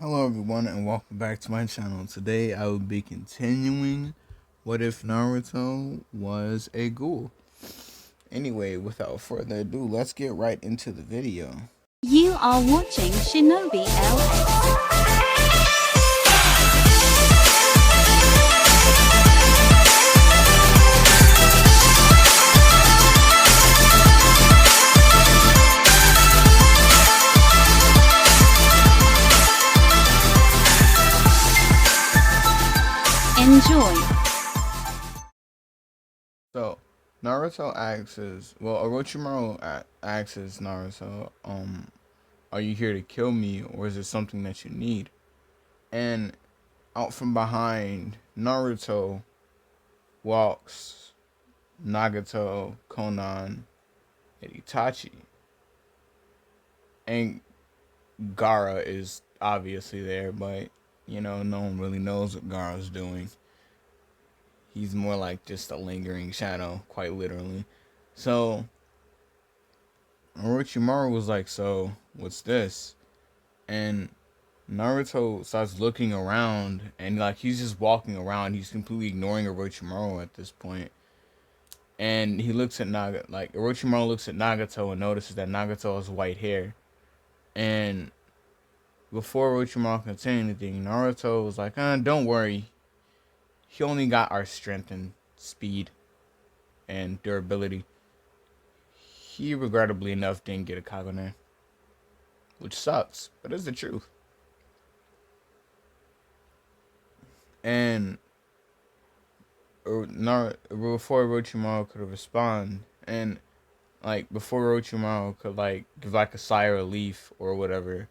Hello everyone and welcome back to my channel. Today I will be continuing What If Naruto Was a Ghoul. Anyway, without further ado, let's get right into the video. You are watching Shinobi LX. Enjoy. So, Naruto Orochimaru asks Naruto, are you here to kill me or is it something that you need? And out from behind Naruto walks Nagato, Konan, and Itachi. And Gara is obviously there, but no one really knows what Gara's doing. He's more like just a lingering shadow, quite literally. So Orochimaru was like, "So what's this?" And Naruto starts looking around, and like he's just walking around. He's completely ignoring Orochimaru at this point. And he looks at Orochimaru looks at Nagato and notices that Nagato has white hair. And before Orochimaru can say anything, Naruto was like, don't worry. He only got our strength and speed and durability. He regrettably enough didn't get a Kagune. Which sucks, but it's the truth. And before Orochimaru could respond, and before Orochimaru could give a sigh of relief or whatever,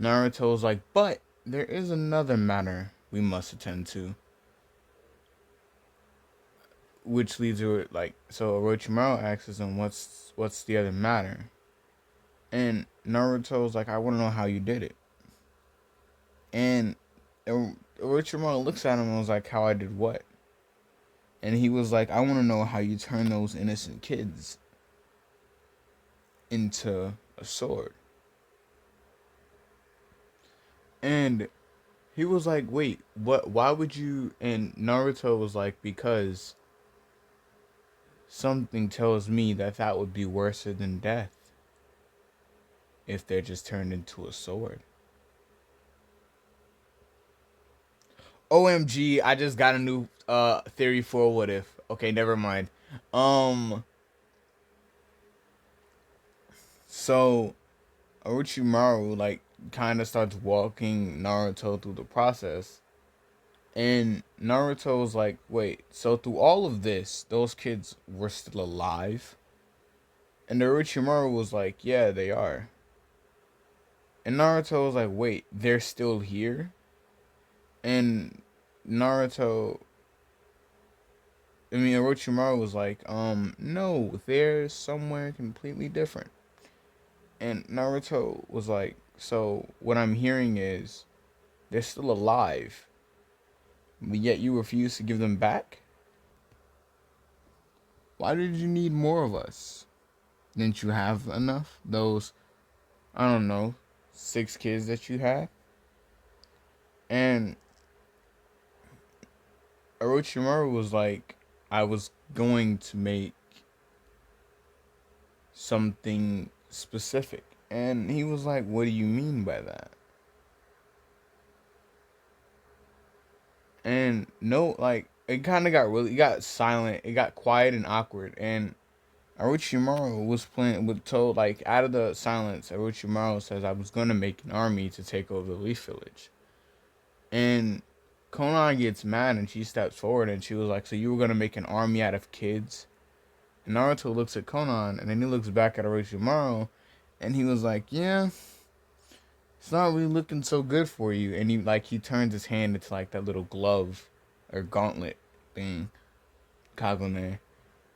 Naruto was like, but there is another matter we must attend to. Which leads to so Orochimaru asks him, what's the other matter? And Naruto was like, I want to know how you did it. And Orochimaru looks at him and was like, how I did what? And he was like, I want to know how you turn those innocent kids into a sword. And he was like, wait, what? Why would you? And Naruto was like, because something tells me that would be worse than death if they're just turned into a sword. OMG, I just got a new theory for what if. Okay, never mind. So Orochimaru kind of starts walking Naruto through the process. And Naruto was like, wait, so through all of this, those kids were still alive? And Orochimaru was like, yeah, they are. And Naruto was like, wait, they're still here? And Orochimaru was like, no, they're somewhere completely different. And Naruto was like, so what I'm hearing is they're still alive, but yet you refuse to give them back? Why did you need more of us? Didn't you have enough? Those, I don't know, 6 kids that you had? And Orochimaru was like, I was going to make something specific. And he was like, what do you mean by that? And no, it kind of it got silent. It got quiet and awkward. And Orochimaru was told, out of the silence, Orochimaru says, I was going to make an army to take over the Leaf Village. And Konan gets mad and she steps forward and she was like, so you were going to make an army out of kids? And Naruto looks at Konan and then he looks back at Orochimaru and he was like, yeah, it's not really looking so good for you. And he turns his hand into that little glove or gauntlet thing, Kagune.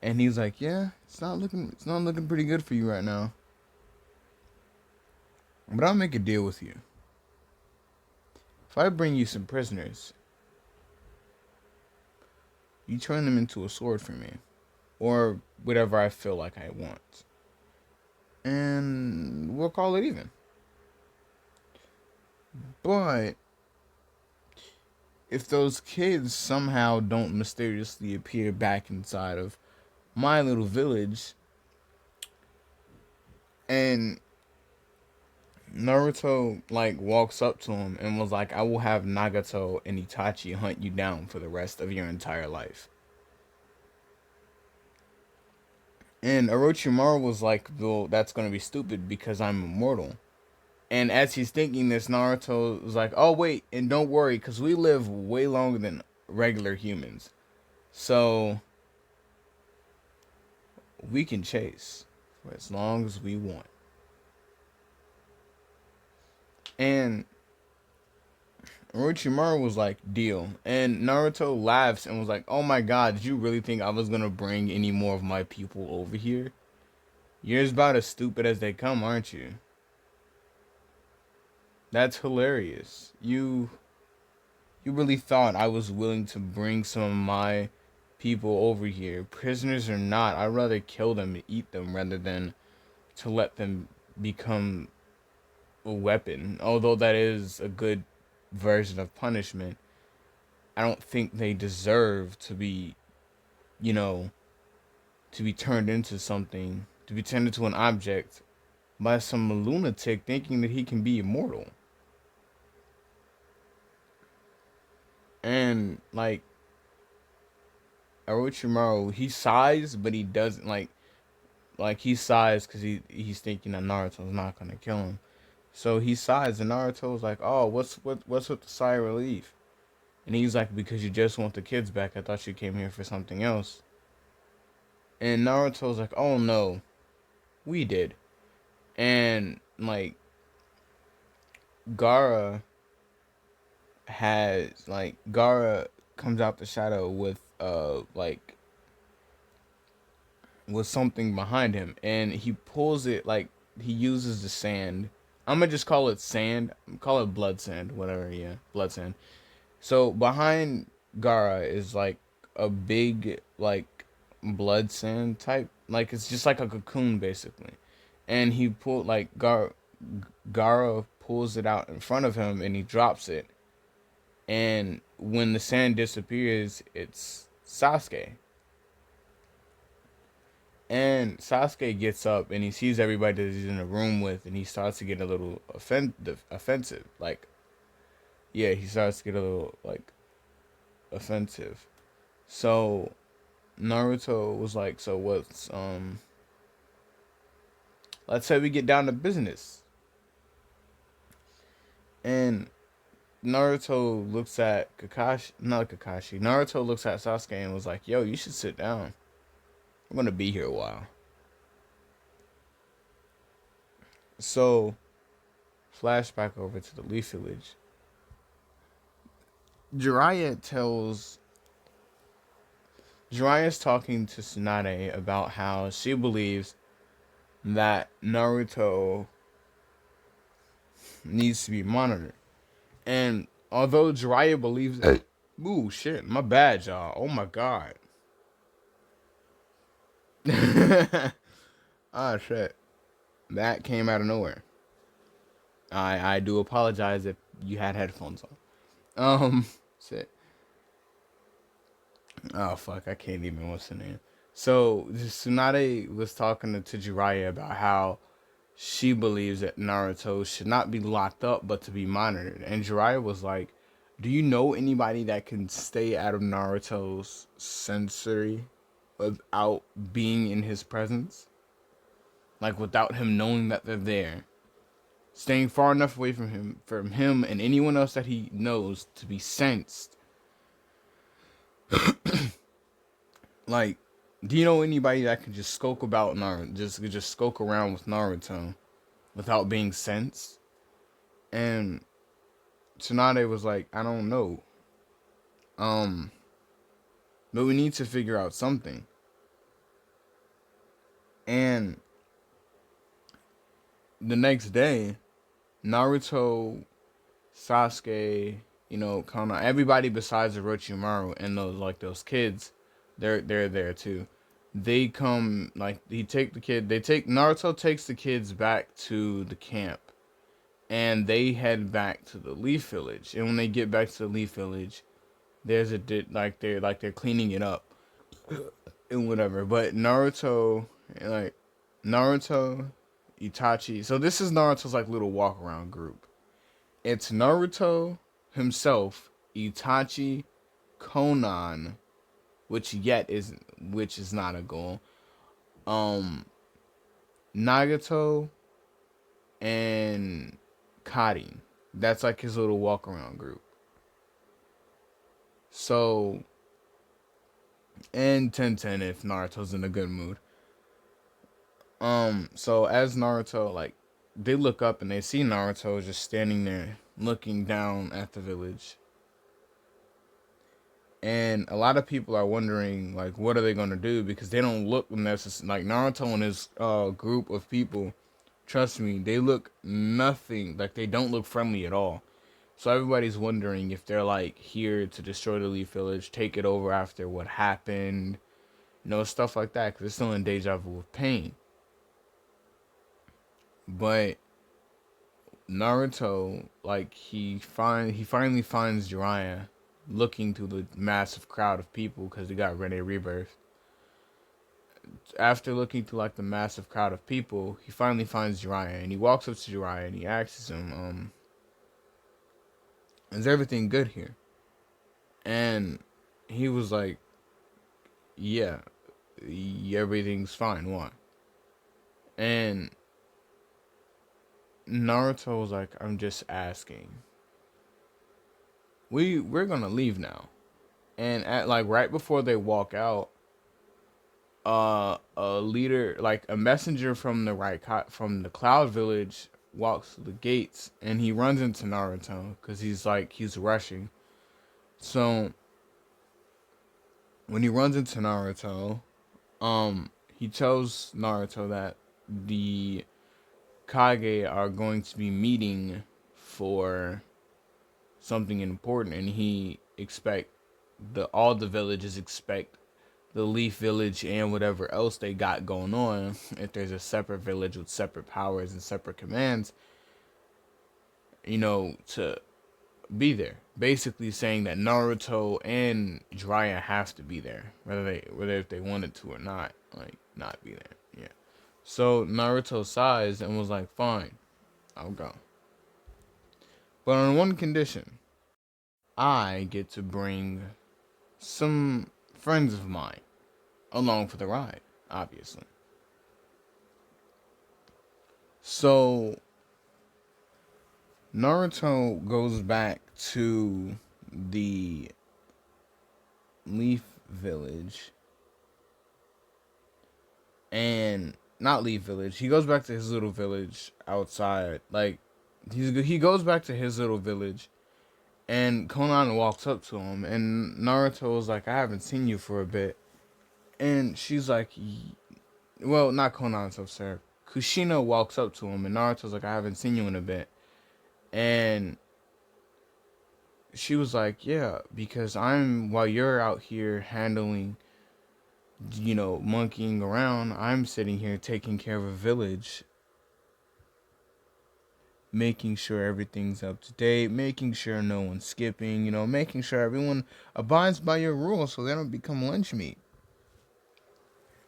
And he's like, yeah, it's not looking pretty good for you right now. But I'll make a deal with you. If I bring you some prisoners, you turn them into a sword for me. Or whatever I feel like I want. And we'll call it even. But if those kids somehow don't mysteriously appear back inside of my little village, and Naruto like walks up to him and was like, "I will have Nagato and Itachi hunt you down for the rest of your entire life." And Orochimaru was like, "Well, that's gonna be stupid because I'm immortal." And as he's thinking this, Naruto was like, "Oh wait, and don't worry, because we live way longer than regular humans, so we can chase for as long as we want." And Orochimaru was like, "Deal." And Naruto laughs and was like, "Oh my god, did you really think I was gonna bring any more of my people over here? You're about as stupid as they come, aren't you? That's hilarious. You really thought I was willing to bring some of my people over here, prisoners or not. I'd rather kill them and eat them rather than to let them become a weapon. Although that is a good version of punishment, I don't think they deserve to be, you know, to be turned into something, to be turned into an object by some lunatic thinking that he can be immortal." And like Orochimaru, he sighs, but he doesn't like he sighs because he's thinking that Naruto's not gonna kill him. So he sighs, and Naruto's like, "Oh, what's with the sigh of relief?" And he's like, "Because you just want the kids back. I thought you came here for something else." And Naruto's like, "Oh no, we did." And like Gara Gara comes out the shadow with with something behind him, and he pulls it like he uses the sand. I'm gonna just call it sand. Call it blood sand, whatever. Yeah, blood sand. So behind Gara is like a big like blood sand type. Like it's just like a cocoon basically, and he pulled like Gara pulls it out in front of him, and he drops it. And when the sand disappears, it's Sasuke. And Sasuke gets up and he sees everybody that he's in a room with, and he starts to get a little offensive. Like, yeah, he starts to get a little like offensive. So Naruto was like, "So what's Let's say we get down to business." And Naruto looks at Kakashi, not Kakashi. Naruto looks at Sasuke and was like, "Yo, you should sit down. I'm gonna be here a while." So flashback over to the Leaf Village. Jiraiya tells Jiraiya's talking to Tsunade about how she believes that Naruto needs to be monitored. And although Jiraiya believes that, ooh shit, my bad, y'all. Oh my god. Ah shit. That came out of nowhere. I do apologize if you had headphones on. Shit. Oh fuck, I can't even what's the name. So Tsunade was talking to Jiraiya about how she believes that Naruto should not be locked up but to be monitored. And Jiraiya was like, "Do you know anybody that can stay out of Naruto's sensory without being in his presence? Like without him knowing that they're there. Staying far enough away from him and anyone else that he knows to be sensed. Like, do you know anybody that can just skulk about Naruto, just skulk around with Naruto without being sensed?" And Tsunade was like, "I don't know. Um, but we need to figure out something." And the next day, Naruto, Sasuke, Kana, everybody besides Orochimaru and those kids, they're there too. They come like he take the kid. They take Naruto takes the kids back to the camp, and they head back to the Leaf Village. And when they get back to the Leaf Village, there's they're cleaning it up and whatever. But like Naruto, Itachi. So this is Naruto's like little walk around group. It's Naruto himself, Itachi, Conan, which is not a goal. Um, Nagato and Karin. That's like his little walk around group. So and Tenten if Naruto's in a good mood. So as Naruto, like, they look up and they see Naruto just standing there looking down at the village. And a lot of people are wondering, like, what are they gonna do? Because they don't look necessary. Like Naruto and his group of people, trust me, they look nothing like they don't look friendly at all. So everybody's wondering if they're like here to destroy the Leaf Village, take it over after what happened, stuff like that. Because they're still in deja vu of pain. But Naruto, like he finally finds Jiraiya looking through the massive crowd of people because he got Rene Rebirth. After looking through like the massive crowd of people, he finally finds Jiraiya and he walks up to Jiraiya and he asks him, "Is everything good here?" And he was like, "Yeah, everything's fine. Why?" And Naruto was like, "I'm just asking. We're gonna leave now." And at like right before they walk out, a leader, like a messenger from from the Cloud Village, walks through the gates, and he runs into Naruto because he's rushing. So when he runs into Naruto, he tells Naruto that the Kage are going to be meeting for something important, and he expect all the villages expect the Leaf Village and whatever else they got going on, if there's a separate village with separate powers and separate commands, to be there. Basically saying that Naruto and Jiraiya have to be there, whether if they wanted to or not, like not be there. Yeah. So Naruto sighs and was like, "Fine, I'll go, but on one condition: I get to bring some friends of mine along for the ride, obviously." So Naruto goes back to the Leaf Village, and not Leaf Village. He goes back to his little village outside. Like he goes back to his little village, and Conan walks up to him, and Naruto was like, "I haven't seen you for a bit," and she's like, "Well, not Conan, so sir." Kushina walks up to him, and Naruto's like, "I haven't seen you in a bit," and she was like, "Yeah, because while you're out here handling, monkeying around, I'm sitting here taking care of a village, making sure everything's up to date, making sure no one's skipping, making sure everyone abides by your rules so they don't become lunch meat."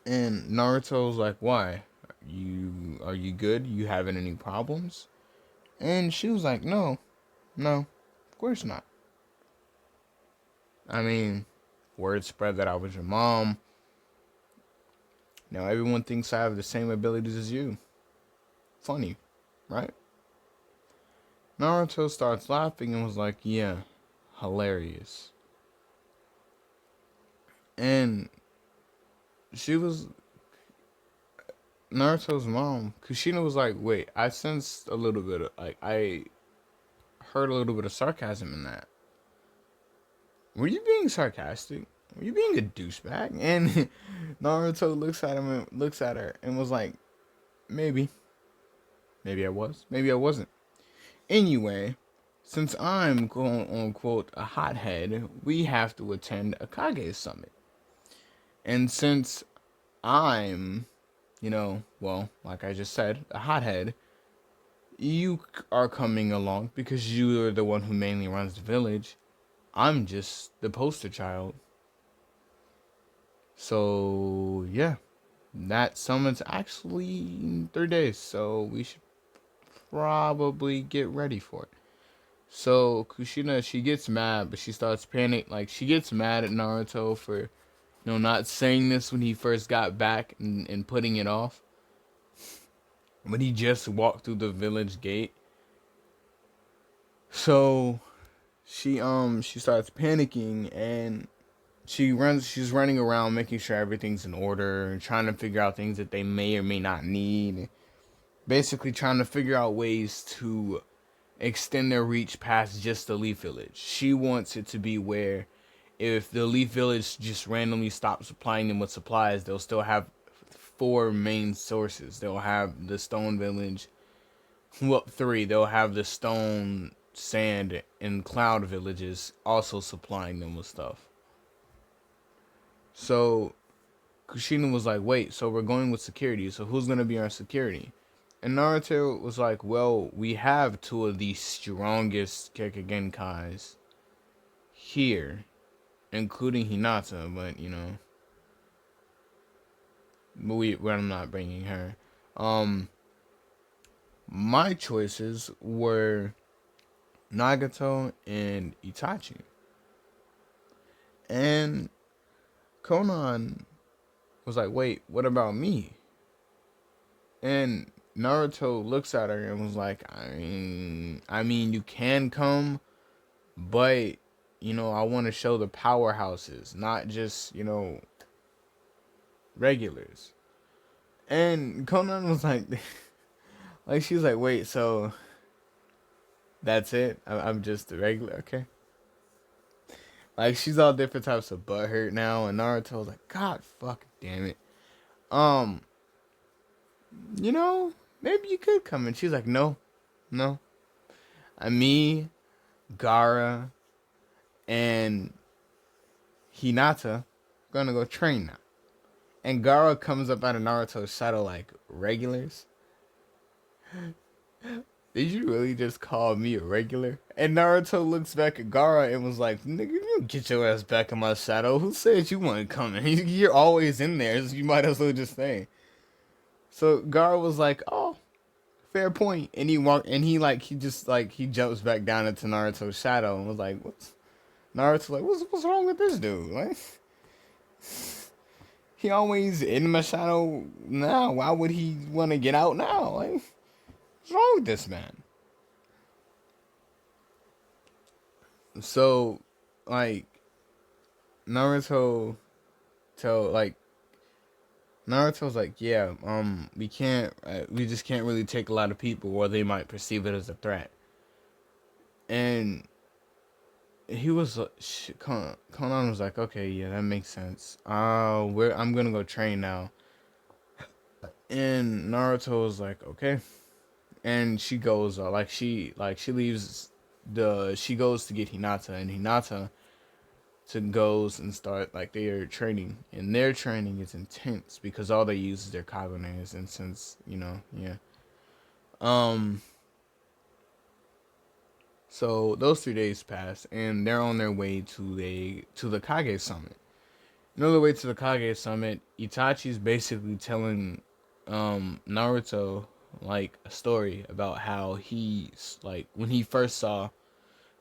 And Naruto's like, "Why? Are you good? You having any problems?" And she was like, "No, no, of course not. I mean, word spread that I was your mom. Now everyone thinks I have the same abilities as you. Funny, right?" Naruto starts laughing and was like, "Yeah, hilarious." And she was Naruto's mom, Kushina, was like, "Wait, I sensed a little bit of, like, I heard a little bit of sarcasm in that. Were you being sarcastic? Were you being a douchebag?" And Naruto looks at her and was like, "Maybe. Maybe I was. Maybe I wasn't. Anyway, since I'm quote unquote a hothead, we have to attend a Kage summit. And since I'm, well, like I just said, a hothead, You are coming along because you are the one who mainly runs the village. I'm just the poster child. So yeah, that summon's actually in 3 days, so we should probably get ready for it. So Kushina, she gets mad, but she starts panic. Like she gets mad at Naruto for not saying this when he first got back and putting it off. But he just walked through the village gate. So she starts panicking and she's running around making sure everything's in order and trying to figure out things that they may or may not need. Basically trying to figure out ways to extend their reach past just the Leaf Village. She wants it to be where if the Leaf Village just randomly stops supplying them with supplies, they'll still have four main sources. They'll have the Stone Village, well, three. They'll have the Stone, Sand, and Cloud villages also supplying them with stuff. So Kushina was like, wait, so we're going with security. So who's going to be our security? And Naruto was like, well, we have two of the strongest Kekkei here, including Hinata, but I'm not bringing her. Um, my choices were Nagato and Itachi. And Conan was like, wait, what about me? And Naruto looks at her and was like, I mean, you can come, but I want to show the powerhouses, not just regulars. And Conan was like, like she's like, wait, so that's it? I'm just a regular, okay? Like she's all different types of butthurt now, and Naruto's like, God, fuck, damn it. Um, maybe you could come. And she's like, no, no. Me, Gara, and Hinata gonna go train now. And Gara comes up out of Naruto's shadow like, regulars? Did you really just call me a regular? And Naruto looks back at Gara and was like, nigga, you get your ass back in my shadow. Who said you want to come in? You're always in there, so you might as well just stay. So Gara was like, oh, fair point. And he jumps back down into Naruto's shadow and was like, what's Naruto's like, what's wrong with this dude? Like, he always in my shadow now. Why would he want to get out now? Like, what's wrong with this man? So, like, Naruto tell like Naruto's like, yeah, we just can't really take a lot of people, or they might perceive it as a threat. And he was, Conan was like, okay, yeah, that makes sense. I'm gonna go train now. And Naruto was like, okay. And she goes, she leaves she goes to get Hinata, and Hinata goes and start like their training, and their training is intense because all they use is their Kagones, and since yeah. Um, so those 3 days pass, and they're on their way to the Kage Summit. Another way to the Kage Summit, Itachi's basically telling Naruto like a story about how he's like when he first saw.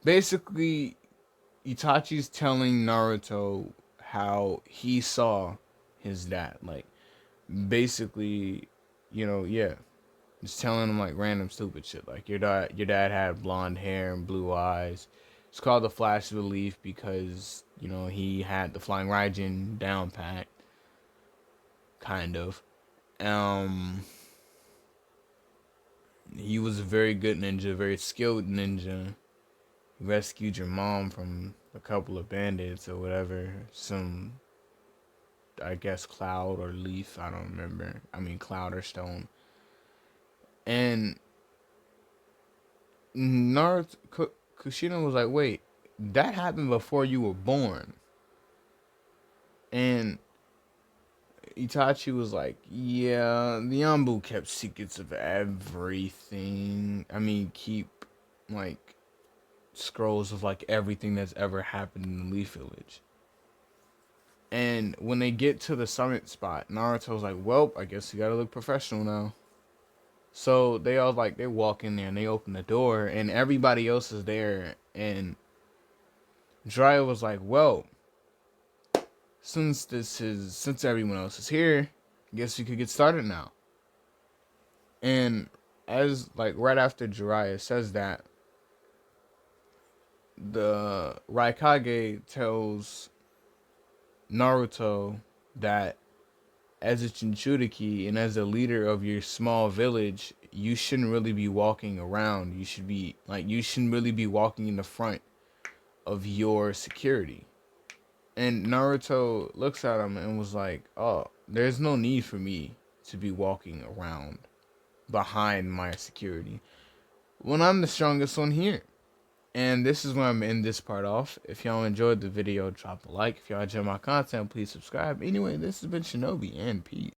Basically, Itachi's telling Naruto how he saw his dad. Like, basically, yeah. Just telling him like random stupid shit. Like your dad had blonde hair and blue eyes. It's called the Flash of the Leaf because, he had the Flying Raijin down pat. Kind of. Um he was a very good ninja, very skilled ninja. Rescued your mom from a couple of bandits or whatever. Some, I guess, Cloud or Leaf. I don't remember. I mean, Cloud or Stone. And Naruto, Kushina was like, wait, that happened before you were born. And Itachi was like, yeah, the Anbu kept secrets of everything. I mean, keep like scrolls of like everything that's ever happened in the Leaf Village. And when they get to the summit spot, Naruto's like, well, I guess you gotta look professional now. So they all like, they walk in there and they open the door and everybody else is there. And Jiraiya was like, well, since everyone else is here, I guess you could get started now. And as like right after Jiraiya says that, the Raikage tells Naruto that as a Jinchuriki and as a leader of your small village, you shouldn't really be walking around. You shouldn't really be walking in the front of your security. And Naruto looks at him and was like, "Oh, there's no need for me to be walking around behind my security when I'm the strongest one here." And this is where I'm in this part off. If y'all enjoyed the video, drop a like. If y'all enjoy my content, please subscribe. Anyway, this has been Shinobi, and peace.